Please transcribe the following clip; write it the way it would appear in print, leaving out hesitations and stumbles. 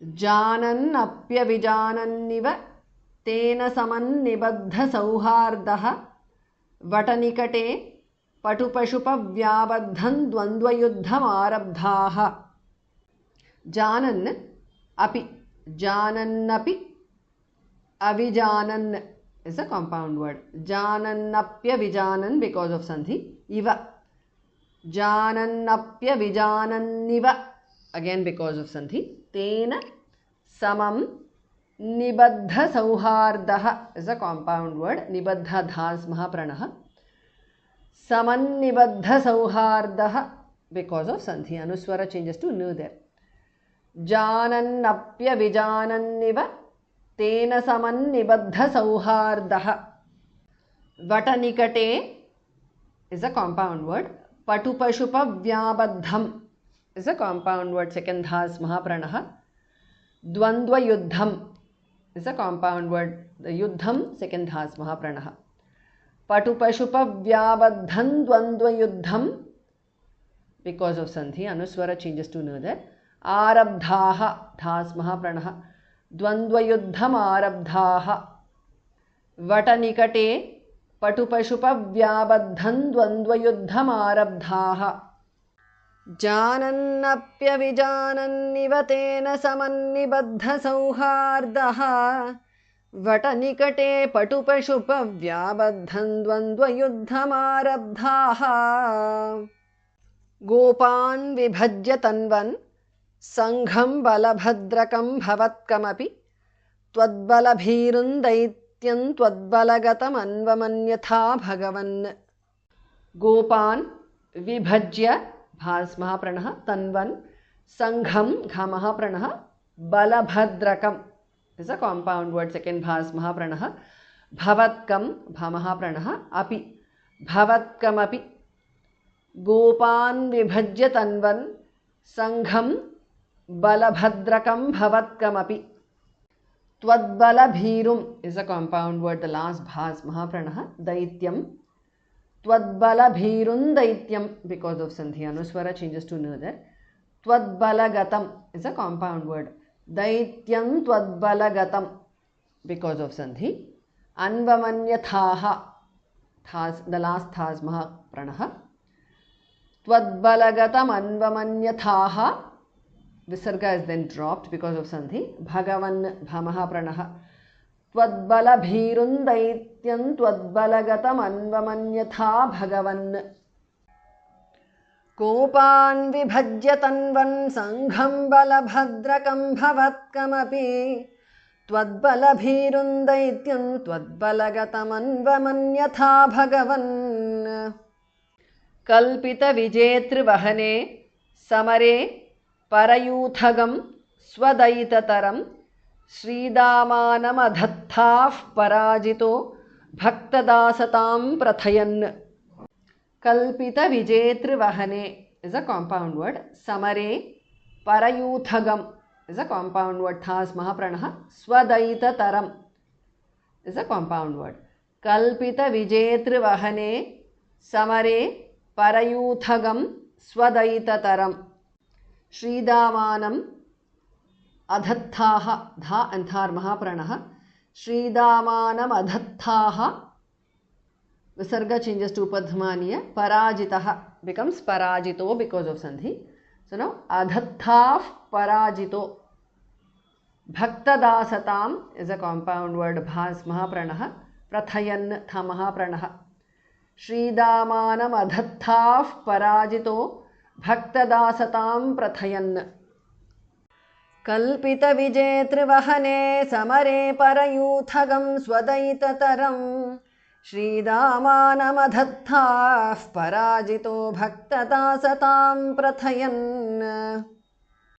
जानन्नप्यविजानन्निव तेन समन्निबद्धसौहार्दः वटनिकटे पटुपशुपव्याबद्धं द्वन्द्वयुद्धमारब्धाः। जानन् अपि, जानन्नपि, avijanan is a compound word. Janannapya vijanan because of sandhi. Iva. Janannapya vijananniva again because of sandhi. Tena samam nibaddha sauhardaha is a compound word. Nibaddha dhas mahapranaha. Saman nibaddha sauhardaha because of sandhi. Anuswara changes to nu there. Janannapya vijananniva तेन समन्निबद्ध सौहार्दः वटनिकटे is a compound word. पटुपशुपव्याबद्धम is a compound word. Second dhas mahapranah. Dvandvayuddham is a compound word. The yuddham second dhas mahapranah. Patupashupavyabaddham dvandvayuddham because of sandhi. Anuswara changes to another. Arabdhaha dhas mahapranah. द्वन्द्वयुद्धमारब्धाः वटनिकटे पटुपशुपव्याबद्धं द्वन्द्वयुद्धमारब्धाः जानन्नप्यविजानन्निव तेन समन्निबद्धसौहार्दः वटनिकटे पटुपशुपव्याबद्धं द्वन्द्वयुद्धमारब्धाः गोपान् विभज्य तन्वन् संघं बलभद्रकं भवत्कमपि त्वद्बलभीरुं दैत्यं त्वद्बलगतमन्वमन्यथा भगवन् गोपान् विभज्य भास् महाप्रणः तन्वन् संघं घ महाप्रणः बलभद्रकं is a compound word. Second भास् महाप्रणः भवत्कं भ महाप्रणः अपि भवत्कमपि गोपान् विभज्य तन्वन् संघं बलभद्रकं भवत्कमपि त्वद्बलभीरुं is a compound word. The last bhas mahapranah daityam त्वद्बलभीरुं दैत्यम because of sandhi. Anuswara changes to another. त्वद्बलगतम is a compound word. दैत्यं त्वद्बलगतम because of sandhi. अन्वमन्यथाः thas the last thas mahapranah त्वद्बलगतम अन्वमन्यथाः Visarga is then dropped because of sandhi. Bhagavan bhamaha pranaha. Twadbalabhirun daityam twadbalagatam anvamanyatha bhagavan. Kopan vibhajya tanvan sangham balabhadrakam bhavatkamapi. Twadbalabhirun daityam twadbalagatam anvamanyatha bhagavan. Kalpita vijetri vahane samare परयूथगं स्वदयिततरं श्रीदामानमधत्ताः पराजितो भक्तदासतां प्रथयन् कल्पितविजेतृवहने is a compound word. समरे परयूथगं is a compound word. थास् महाप्रणः स्वदयिततरं is a compound word. कल्पितविजेतृवहने समरे परयूथगं स्वदयिततरं श्रीदामानम अधत्ताः धा अंधार महाप्रणः श्रीदामानम अधत्ताः visarga changes to upadhamaniya parajitah becomes parajito because of sandhi. So now adhattah parajito. Bhaktadasatam is a compound word. Bhas mahapranah prathayan tha mahapranah श्रीदामानम अधत्ताः पराजितो भक्तदासतां प्रथयन् कल्पितविजेतृवहने समरे परयूथगं स्वदयिततरं श्रीदामानमधत्ताः पराजितो भक्तदासतां प्रथयन्